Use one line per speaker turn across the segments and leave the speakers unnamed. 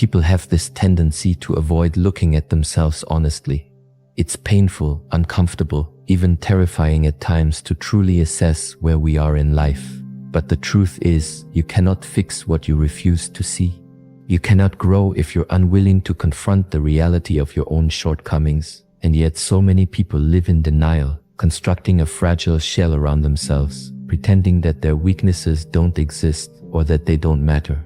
People have this tendency to avoid looking at themselves honestly. It's painful, uncomfortable, even terrifying at times to truly assess where we are in life. But the truth is, you cannot fix what you refuse to see. You cannot grow if you're unwilling to confront the reality of your own shortcomings. And yet so many people live in denial, constructing a fragile shell around themselves, pretending that their weaknesses don't exist or that they don't matter.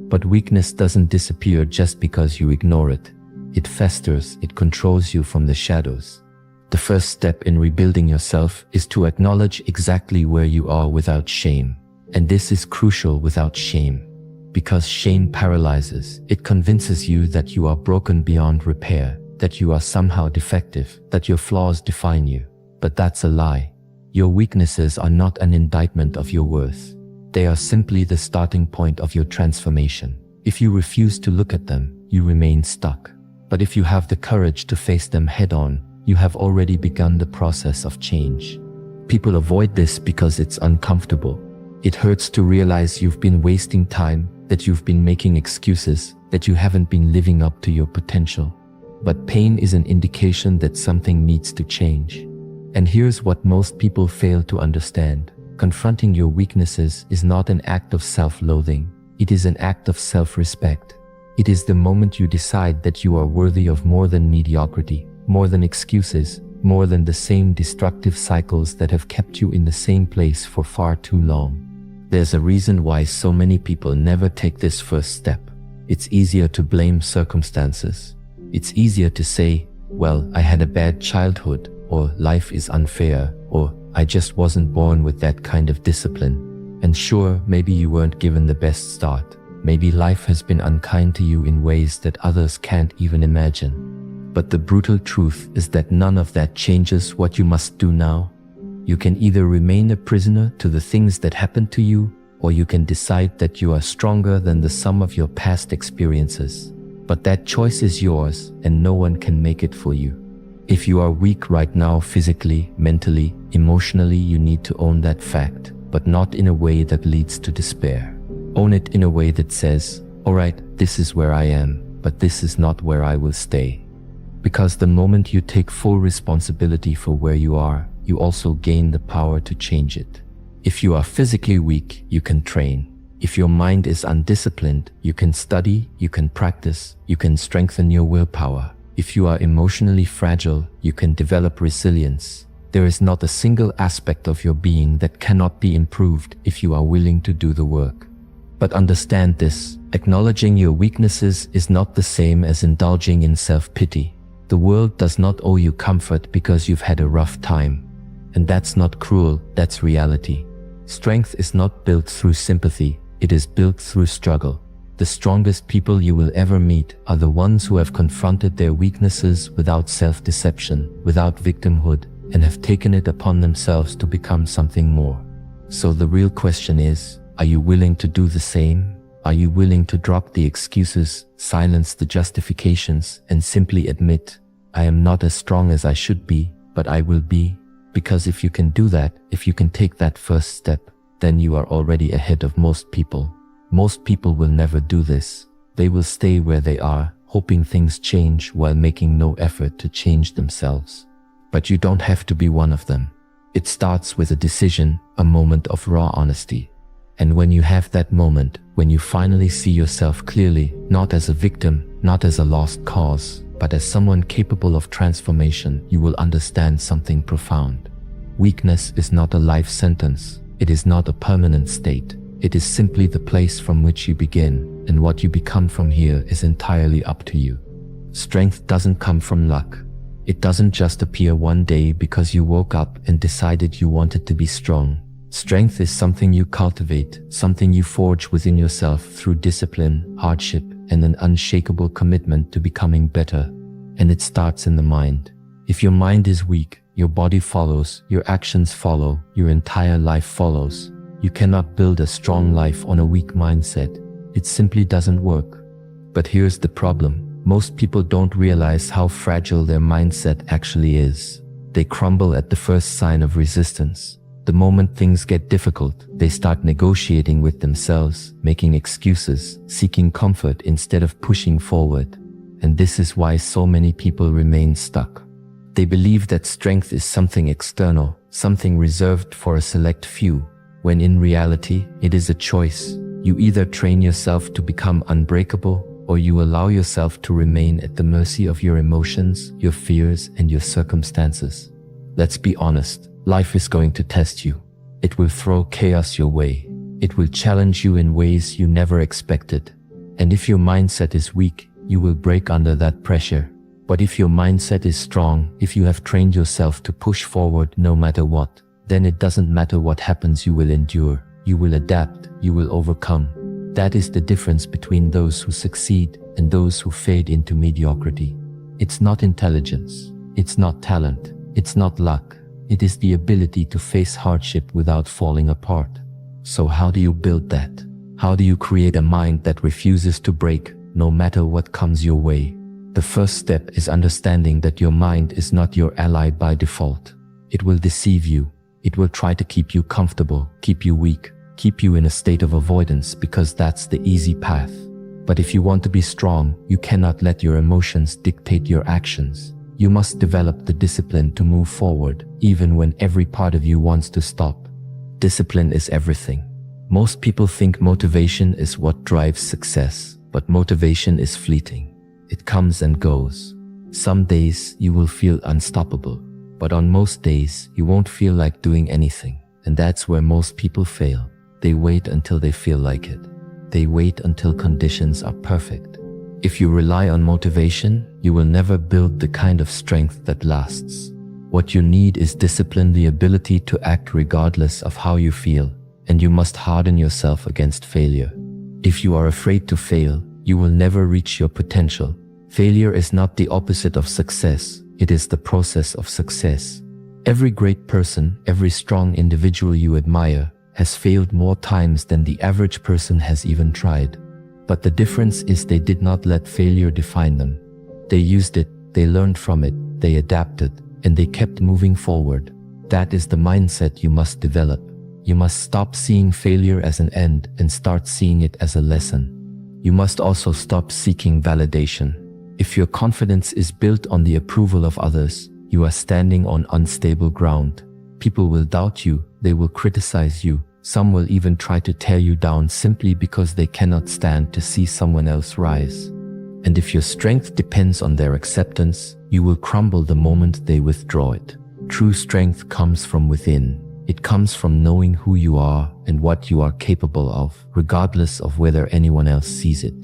But weakness doesn't disappear just because you ignore it. It festers, it controls you from the shadows. The first step in rebuilding yourself is to acknowledge exactly where you are without shame. And this is crucial. Without shame. Because shame paralyzes. It convinces you that you are broken beyond repair, that you are somehow defective, that your flaws define you. But that's a lie. Your weaknesses are not an indictment of your worth. They are simply the starting point of your transformation. If you refuse to look at them, you remain stuck. But if you have the courage to face them head-on, you have already begun the process of change. People avoid this because it's uncomfortable. It hurts to realize you've been wasting time, that you've been making excuses, that you haven't been living up to your potential. But pain is an indication that something needs to change. And here's what most people fail to understand. Confronting your weaknesses is not an act of self-loathing. It is an act of self-respect. It is the moment you decide that you are worthy of more than mediocrity, more than excuses, more than the same destructive cycles that have kept you in the same place for far too long. There's a reason why so many people never take this first step. It's easier to blame circumstances. It's easier to say, well, I had a bad childhood, or life is unfair, or I just wasn't born with that kind of discipline. And sure, maybe you weren't given the best start. Maybe life has been unkind to you in ways that others can't even imagine. But the brutal truth is that none of that changes what you must do now. You can either remain a prisoner to the things that happened to you, or you can decide that you are stronger than the sum of your past experiences. But that choice is yours, and no one can make it for you. If you are weak right now physically, mentally, emotionally, you need to own that fact, but not in a way that leads to despair. Own it in a way that says, alright, this is where I am, but this is not where I will stay. Because the moment you take full responsibility for where you are, you also gain the power to change it. If you are physically weak, you can train. If your mind is undisciplined, you can study, you can practice, you can strengthen your willpower. If you are emotionally fragile, you can develop resilience. There is not a single aspect of your being that cannot be improved if you are willing to do the work. But understand this, acknowledging your weaknesses is not the same as indulging in self-pity. The world does not owe you comfort because you've had a rough time. And that's not cruel, that's reality. Strength is not built through sympathy, it is built through struggle. The strongest people you will ever meet are the ones who have confronted their weaknesses without self-deception, without victimhood, and have taken it upon themselves to become something more. So the real question is, are you willing to do the same? Are you willing to drop the excuses, silence the justifications, and simply admit, I am not as strong as I should be, but I will be? Because if you can do that, if you can take that first step, then you are already ahead of most people. Most people will never do this. They will stay where they are, hoping things change while making no effort to change themselves. But you don't have to be one of them. It starts with a decision, a moment of raw honesty. And when you have that moment, when you finally see yourself clearly, not as a victim, not as a lost cause, but as someone capable of transformation, you will understand something profound. Weakness is not a life sentence. It is not a permanent state. It is simply the place from which you begin, and what you become from here is entirely up to you. Strength doesn't come from luck. It doesn't just appear one day because you woke up and decided you wanted to be strong. Strength is something you cultivate, something you forge within yourself through discipline, hardship, and an unshakable commitment to becoming better. And it starts in the mind. If your mind is weak, your body follows, your actions follow, your entire life follows. You cannot build a strong life on a weak mindset. It simply doesn't work. But here's the problem. Most people don't realize how fragile their mindset actually is. They crumble at the first sign of resistance. The moment things get difficult, they start negotiating with themselves, making excuses, seeking comfort instead of pushing forward. And this is why so many people remain stuck. They believe that strength is something external, something reserved for a select few, when in reality, it is a choice. You either train yourself to become unbreakable, or you allow yourself to remain at the mercy of your emotions, your fears, and your circumstances. Let's be honest, life is going to test you. It will throw chaos your way. It will challenge you in ways you never expected. And if your mindset is weak, you will break under that pressure. But if your mindset is strong, if you have trained yourself to push forward no matter what, then it doesn't matter what happens, you will endure, you will adapt, you will overcome. That is the difference between those who succeed and those who fade into mediocrity. It's not intelligence, it's not talent, it's not luck. It is the ability to face hardship without falling apart. So how do you build that? How do you create a mind that refuses to break, no matter what comes your way? The first step is understanding that your mind is not your ally by default. It will deceive you. It will try to keep you comfortable, keep you weak, keep you in a state of avoidance because that's the easy path. But if you want to be strong, you cannot let your emotions dictate your actions. You must develop the discipline to move forward, even when every part of you wants to stop. Discipline is everything. Most people think motivation is what drives success, but motivation is fleeting. It comes and goes. Some days you will feel unstoppable, but on most days you won't feel like doing anything. And that's where most people fail. They wait until they feel like it. They wait until conditions are perfect. If you rely on motivation, you will never build the kind of strength that lasts. What you need is discipline, the ability to act regardless of how you feel, and you must harden yourself against failure. If you are afraid to fail, you will never reach your potential. Failure is not the opposite of success, it is the process of success. Every great person, every strong individual you admire, has failed more times than the average person has even tried. But the difference is they did not let failure define them. They used it, they learned from it, they adapted, and they kept moving forward. That is the mindset you must develop. You must stop seeing failure as an end and start seeing it as a lesson. You must also stop seeking validation. If your confidence is built on the approval of others, you are standing on unstable ground. People will doubt you, they will criticize you. Some will even try to tear you down simply because they cannot stand to see someone else rise. And if your strength depends on their acceptance, you will crumble the moment they withdraw it. True strength comes from within. It comes from knowing who you are and what you are capable of, regardless of whether anyone else sees it.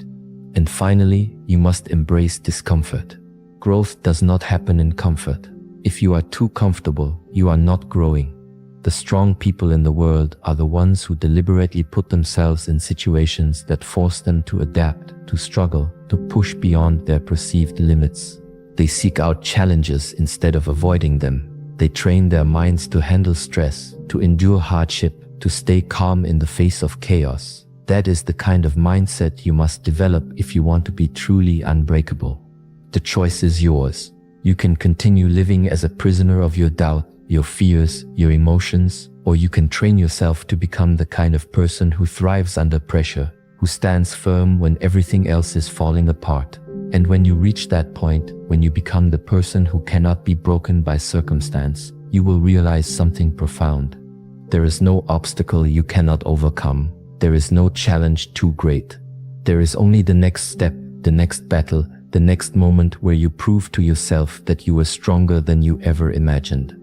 And finally, you must embrace discomfort. Growth does not happen in comfort. If you are too comfortable, you are not growing. The strong people in the world are the ones who deliberately put themselves in situations that force them to adapt, to struggle, to push beyond their perceived limits. They seek out challenges instead of avoiding them. They train their minds to handle stress, to endure hardship, to stay calm in the face of chaos. That is the kind of mindset you must develop if you want to be truly unbreakable. The choice is yours. You can continue living as a prisoner of your doubt, your fears, your emotions, or you can train yourself to become the kind of person who thrives under pressure, who stands firm when everything else is falling apart. And when you reach that point, when you become the person who cannot be broken by circumstance, you will realize something profound. There is no obstacle you cannot overcome. There is no challenge too great. There is only the next step, the next battle, the next moment where you prove to yourself that you are stronger than you ever imagined.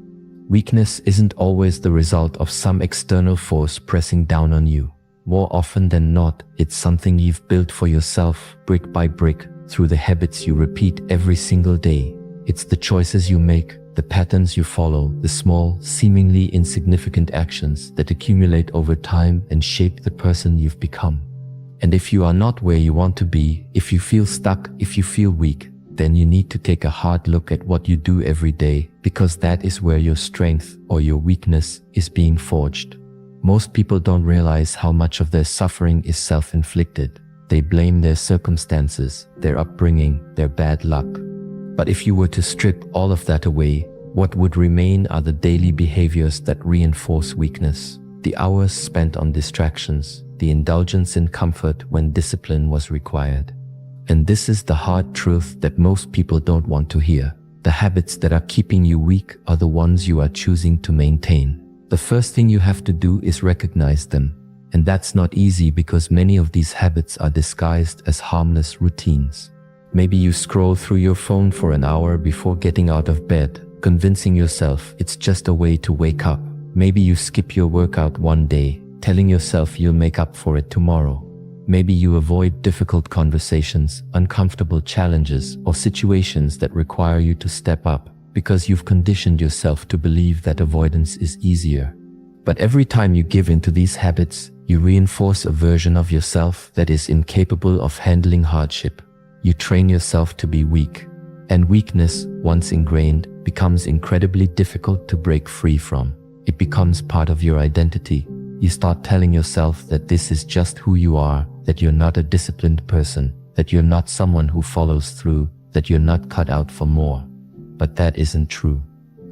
Weakness isn't always the result of some external force pressing down on you. More often than not, it's something you've built for yourself, brick by brick, through the habits you repeat every single day. It's the choices you make, the patterns you follow, the small, seemingly insignificant actions that accumulate over time and shape the person you've become. And if you are not where you want to be, if you feel stuck, if you feel weak, then you need to take a hard look at what you do every day, because that is where your strength or your weakness is being forged. Most people don't realize how much of their suffering is self-inflicted. They blame their circumstances, their upbringing, their bad luck. But if you were to strip all of that away, What would remain are the daily behaviors that reinforce weakness, the hours spent on distractions, the indulgence in comfort when discipline was required. And this is the hard truth that most people don't want to hear. The habits that are keeping you weak are the ones you are choosing to maintain. The first thing you have to do is recognize them. And that's not easy because many of these habits are disguised as harmless routines. Maybe you scroll through your phone for an hour before getting out of bed, convincing yourself it's just a way to wake up. Maybe you skip your workout one day, telling yourself you'll make up for it tomorrow. Maybe you avoid difficult conversations, uncomfortable challenges, or situations that require you to step up because you've conditioned yourself to believe that avoidance is easier. But every time you give into these habits, you reinforce a version of yourself that is incapable of handling hardship. You train yourself to be weak. And weakness, once ingrained, becomes incredibly difficult to break free from. It becomes part of your identity. You start telling yourself that this is just who you are, that you're not a disciplined person, that you're not someone who follows through, that you're not cut out for more. But that isn't true.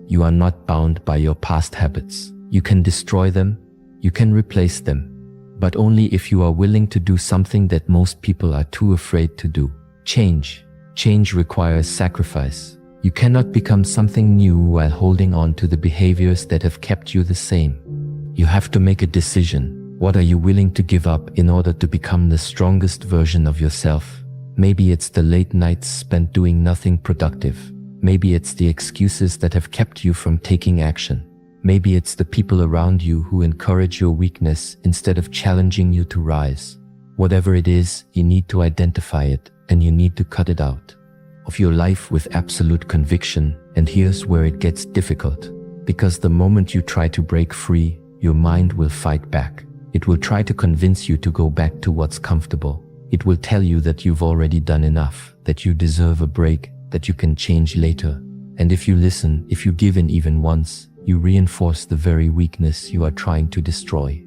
You are not bound by your past habits. You can destroy them, you can replace them, but only if you are willing to do something that most people are too afraid to do. Change. Change requires sacrifice. You cannot become something new while holding on to the behaviors that have kept you the same. You have to make a decision. What are you willing to give up in order to become the strongest version of yourself? Maybe it's the late nights spent doing nothing productive. Maybe it's the excuses that have kept you from taking action. Maybe it's the people around you who encourage your weakness instead of challenging you to rise. Whatever it is, you need to identify it and you need to cut it out of your life with absolute conviction. And here's where it gets difficult. Because the moment you try to break free, your mind will fight back. It will try to convince you to go back to what's comfortable. It will tell you that you've already done enough, that you deserve a break, that you can change later. And if you listen, if you give in even once, you reinforce the very weakness you are trying to destroy.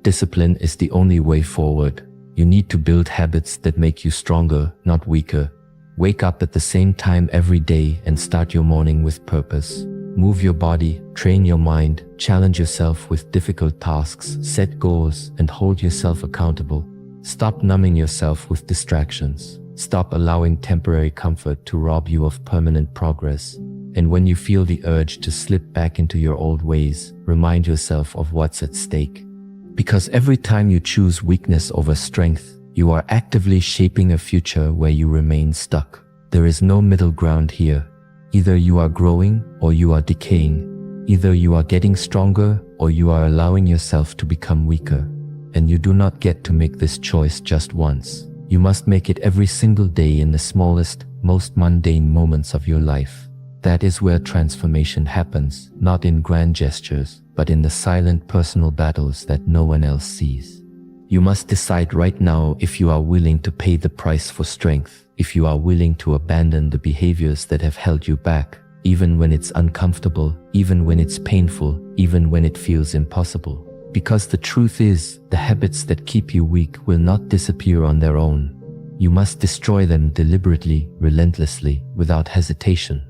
Discipline is the only way forward. You need to build habits that make you stronger, not weaker. Wake up at the same time every day and start your morning with purpose. Move your body, train your mind, challenge yourself with difficult tasks, set goals, and hold yourself accountable. Stop numbing yourself with distractions. Stop allowing temporary comfort to rob you of permanent progress. And when you feel the urge to slip back into your old ways, remind yourself of what's at stake. Because every time you choose weakness over strength, you are actively shaping a future where you remain stuck. There is no middle ground here. Either you are growing or you are decaying. Either you are getting stronger or you are allowing yourself to become weaker. And you do not get to make this choice just once. You must make it every single day in the smallest, most mundane moments of your life. That is where transformation happens, not in grand gestures, but in the silent personal battles that no one else sees. You must decide right now if you are willing to pay the price for strength, if you are willing to abandon the behaviors that have held you back, even when it's uncomfortable, even when it's painful, even when it feels impossible. Because the truth is, the habits that keep you weak will not disappear on their own. You must destroy them deliberately, relentlessly, without hesitation.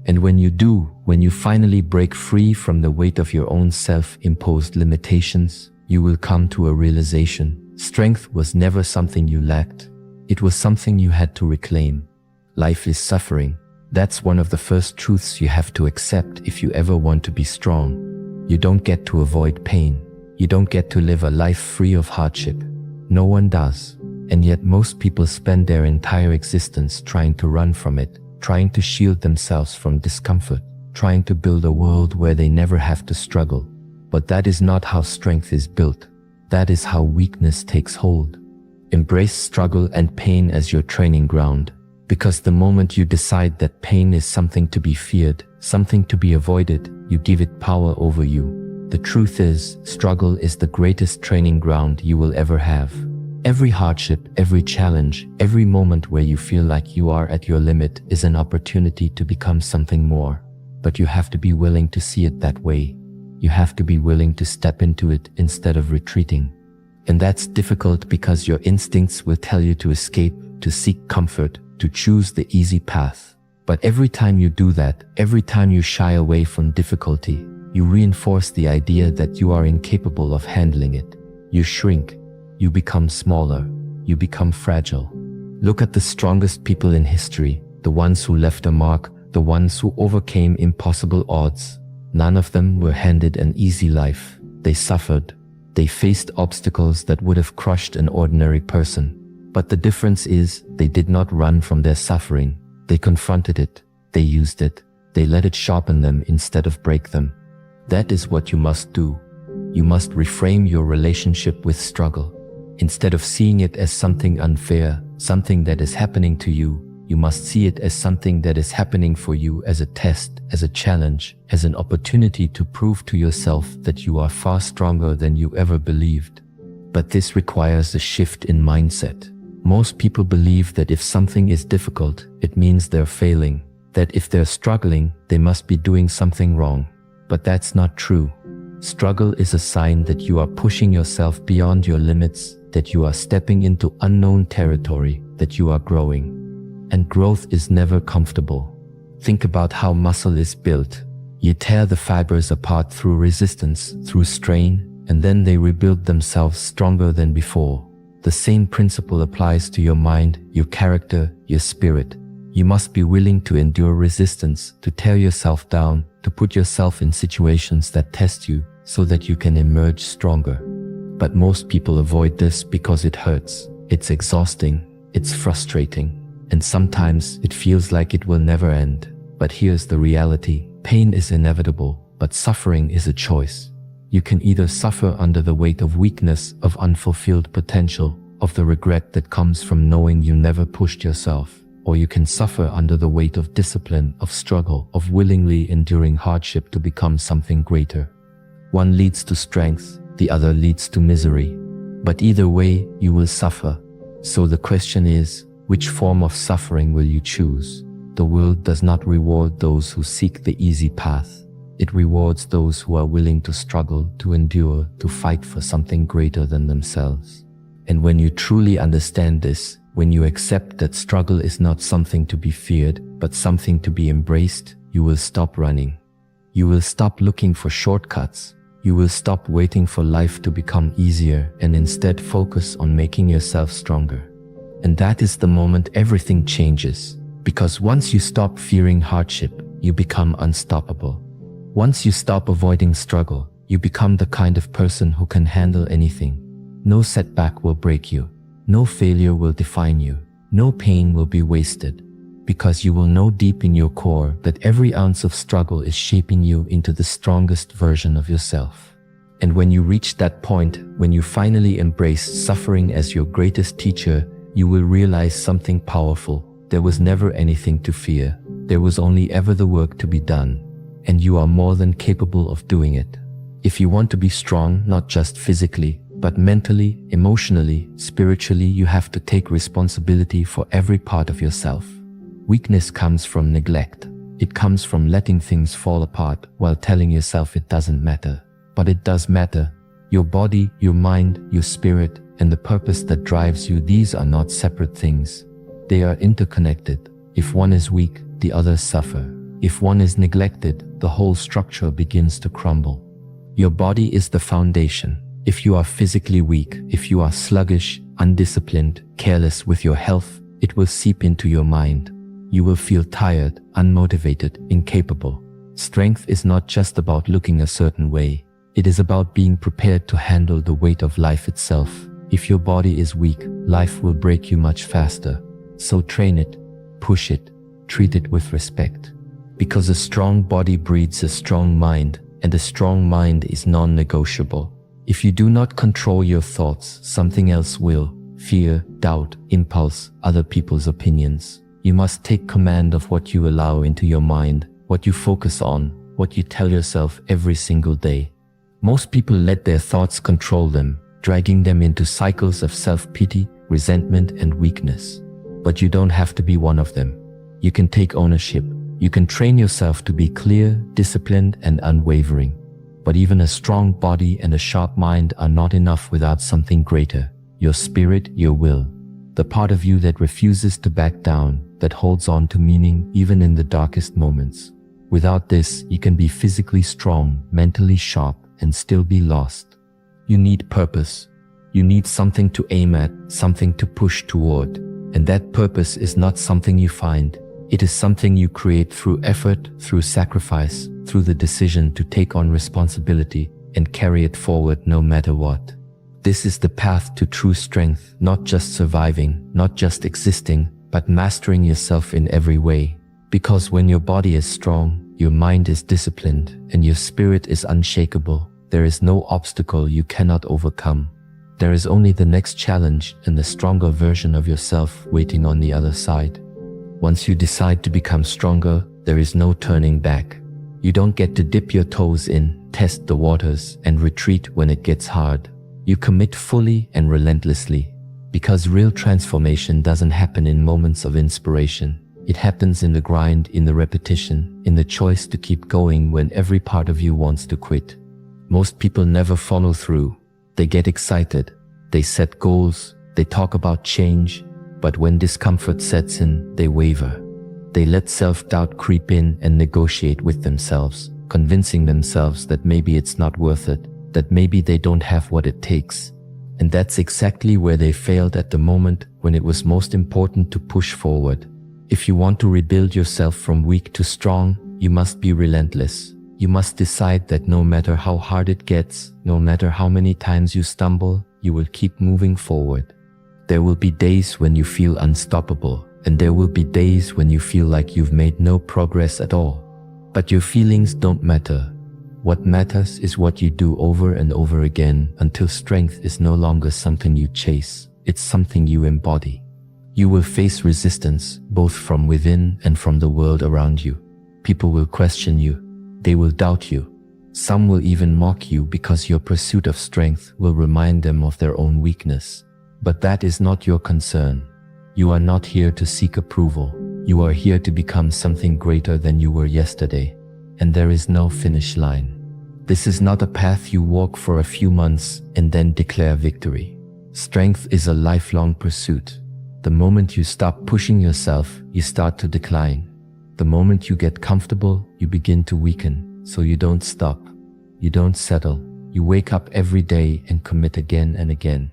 And when you do, when you finally break free from the weight of your own self-imposed limitations, you will come to a realization. Strength was never something you lacked. It was something you had to reclaim. Life is suffering. That's one of the first truths you have to accept if you ever want to be strong. You don't get to avoid pain. You don't get to live a life free of hardship. No one does. And yet most people spend their entire existence trying to run from it, trying to shield themselves from discomfort, trying to build a world where they never have to struggle. But that is not how strength is built. That is how weakness takes hold. Embrace struggle and pain as your training ground, because the moment you decide that pain is something to be feared, something to be avoided, you give it power over you. The truth is, struggle is the greatest training ground you will ever have. Every hardship, every challenge, every moment where you feel like you are at your limit is an opportunity to become something more. But you have to be willing to see it that way. You have to be willing to step into it instead of retreating. And that's difficult because your instincts will tell you to escape, to seek comfort, to choose the easy path. But every time you do that, every time you shy away from difficulty, you reinforce the idea that you are incapable of handling it. You shrink, you become smaller, you become fragile. Look at the strongest people in history, the ones who left a mark, the ones who overcame impossible odds. None of them were handed an easy life. They suffered. They faced obstacles that would have crushed an ordinary person. But the difference is, they did not run from their suffering. They confronted it. They used it. They let it sharpen them instead of break them. That is what you must do. You must reframe your relationship with struggle. Instead of seeing it as something unfair, something that is happening to you, you must see it as something that is happening for you, as a test, as a challenge, as an opportunity to prove to yourself that you are far stronger than you ever believed. But this requires a shift in mindset. Most people believe that if something is difficult, it means they're failing, that if they're struggling, they must be doing something wrong. But that's not true. Struggle is a sign that you are pushing yourself beyond your limits, that you are stepping into unknown territory, that you are growing. And growth is never comfortable. Think about how muscle is built. You tear the fibers apart through resistance, through strain, and then they rebuild themselves stronger than before. The same principle applies to your mind, your character, your spirit. You must be willing to endure resistance, to tear yourself down, to put yourself in situations that test you, so that you can emerge stronger. But most people avoid this because it hurts. It's exhausting, it's frustrating, and sometimes it feels like it will never end. But here's the reality. Pain is inevitable, but suffering is a choice. You can either suffer under the weight of weakness, of unfulfilled potential, of the regret that comes from knowing you never pushed yourself, or you can suffer under the weight of discipline, of struggle, of willingly enduring hardship to become something greater. One leads to strength, the other leads to misery. But either way, you will suffer. So the question is, which form of suffering will you choose? The world does not reward those who seek the easy path. It rewards those who are willing to struggle, to endure, to fight for something greater than themselves. And when you truly understand this, when you accept that struggle is not something to be feared, but something to be embraced, you will stop running. You will stop looking for shortcuts. You will stop waiting for life to become easier and instead focus on making yourself stronger. And that is the moment everything changes. Because once you stop fearing hardship, you become unstoppable. Once you stop avoiding struggle, you become the kind of person who can handle anything. No setback will break you. No failure will define you. No pain will be wasted. Because you will know deep in your core that every ounce of struggle is shaping you into the strongest version of yourself. And when you reach that point, when you finally embrace suffering as your greatest teacher, you will realize something powerful. There was never anything to fear. There was only ever the work to be done. And you are more than capable of doing it. If you want to be strong, not just physically, but mentally, emotionally, spiritually, you have to take responsibility for every part of yourself. Weakness comes from neglect. It comes from letting things fall apart while telling yourself it doesn't matter. But it does matter. Your body, your mind, your spirit, and the purpose that drives you, these are not separate things. They are interconnected. If one is weak, the others suffer. If one is neglected, the whole structure begins to crumble. Your body is the foundation. If you are physically weak, if you are sluggish, undisciplined, careless with your health, it will seep into your mind. You will feel tired, unmotivated, incapable. Strength is not just about looking a certain way. It is about being prepared to handle the weight of life itself. If your body is weak, life will break you much faster. So train it, push it, treat it with respect. Because a strong body breeds a strong mind, and a strong mind is non-negotiable. If you do not control your thoughts, something else will. Fear, doubt, impulse, other people's opinions. You must take command of what you allow into your mind, what you focus on, what you tell yourself every single day. Most people let their thoughts control them, dragging them into cycles of self-pity, resentment, and weakness. But you don't have to be one of them. You can take ownership. You can train yourself to be clear, disciplined, and unwavering. But even a strong body and a sharp mind are not enough without something greater. Your spirit, your will. The part of you that refuses to back down, that holds on to meaning even in the darkest moments. Without this, you can be physically strong, mentally sharp, and still be lost. You need purpose. You need something to aim at, something to push toward. And that purpose is not something you find. It is something you create through effort, through sacrifice, through the decision to take on responsibility and carry it forward no matter what. This is the path to true strength, not just surviving, not just existing, but mastering yourself in every way. Because when your body is strong, your mind is disciplined, and your spirit is unshakable, there is no obstacle you cannot overcome. There is only the next challenge and the stronger version of yourself waiting on the other side. Once you decide to become stronger, there is no turning back. You don't get to dip your toes in, test the waters, and retreat when it gets hard. You commit fully and relentlessly. Because real transformation doesn't happen in moments of inspiration. It happens in the grind, in the repetition, in the choice to keep going when every part of you wants to quit. Most people never follow through. They get excited. They set goals. They talk about change. But when discomfort sets in, they waver. They let self-doubt creep in and negotiate with themselves, convincing themselves that maybe it's not worth it, that maybe they don't have what it takes. And that's exactly where they failed at the moment when it was most important to push forward. If you want to rebuild yourself from weak to strong, you must be relentless. You must decide that no matter how hard it gets, no matter how many times you stumble, you will keep moving forward. There will be days when you feel unstoppable, and there will be days when you feel like you've made no progress at all. But your feelings don't matter. What matters is what you do over and over again until strength is no longer something you chase, it's something you embody. You will face resistance, both from within and from the world around you. People will question you. They will doubt you. Some will even mock you because your pursuit of strength will remind them of their own weakness. But that is not your concern. You are not here to seek approval. You are here to become something greater than you were yesterday. And there is no finish line. This is not a path you walk for a few months and then declare victory. Strength is a lifelong pursuit. The moment you stop pushing yourself, you start to decline. The moment you get comfortable, you begin to weaken. So you don't stop. You don't settle. You wake up every day and commit again and again.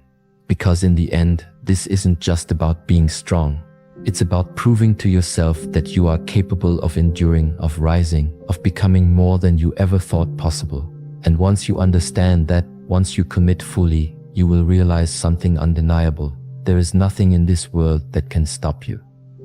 Because in the end, this isn't just about being strong. It's about proving to yourself that you are capable of enduring, of rising, of becoming more than you ever thought possible. And once you understand that, once you commit fully, you will realize something undeniable. There is nothing in this world that can stop you.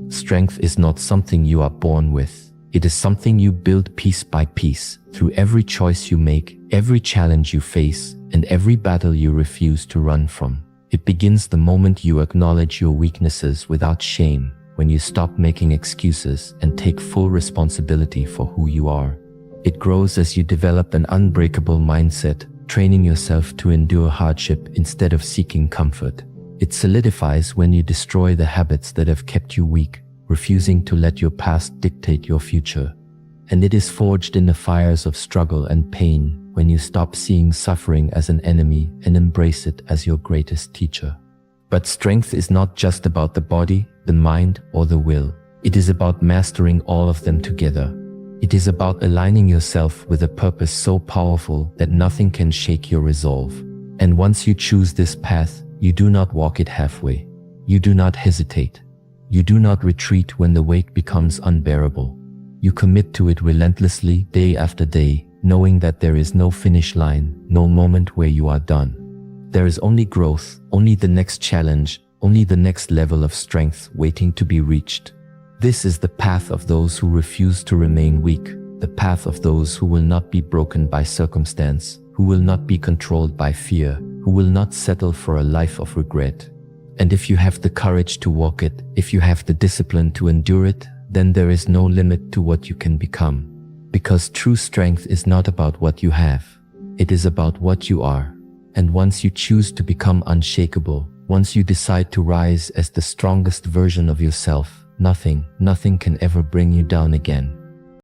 Strength is not something you are born with. It is something you build piece by piece, through every choice you make, every challenge you face, and every battle you refuse to run from. It begins the moment you acknowledge your weaknesses without shame, when you stop making excuses and take full responsibility for who you are. It grows as you develop an unbreakable mindset, training yourself to endure hardship instead of seeking comfort. It solidifies when you destroy the habits that have kept you weak, refusing to let your past dictate your future. And it is forged in the fires of struggle and pain, when you stop seeing suffering as an enemy and embrace it as your greatest teacher. But strength is not just about the body, the mind, or the will. It is about mastering all of them together. It is about aligning yourself with a purpose so powerful that nothing can shake your resolve. And once you choose this path, you do not walk it halfway. You do not hesitate. You do not retreat when the weight becomes unbearable. You commit to it relentlessly, day after day, knowing that there is no finish line, no moment where you are done. There is only growth, only the next challenge, only the next level of strength waiting to be reached. This is the path of those who refuse to remain weak, the path of those who will not be broken by circumstance, who will not be controlled by fear, who will not settle for a life of regret. And if you have the courage to walk it, if you have the discipline to endure it, then there is no limit to what you can become. Because true strength is not about what you have. It is about what you are. And once you choose to become unshakable, once you decide to rise as the strongest version of yourself, nothing can ever bring you down again.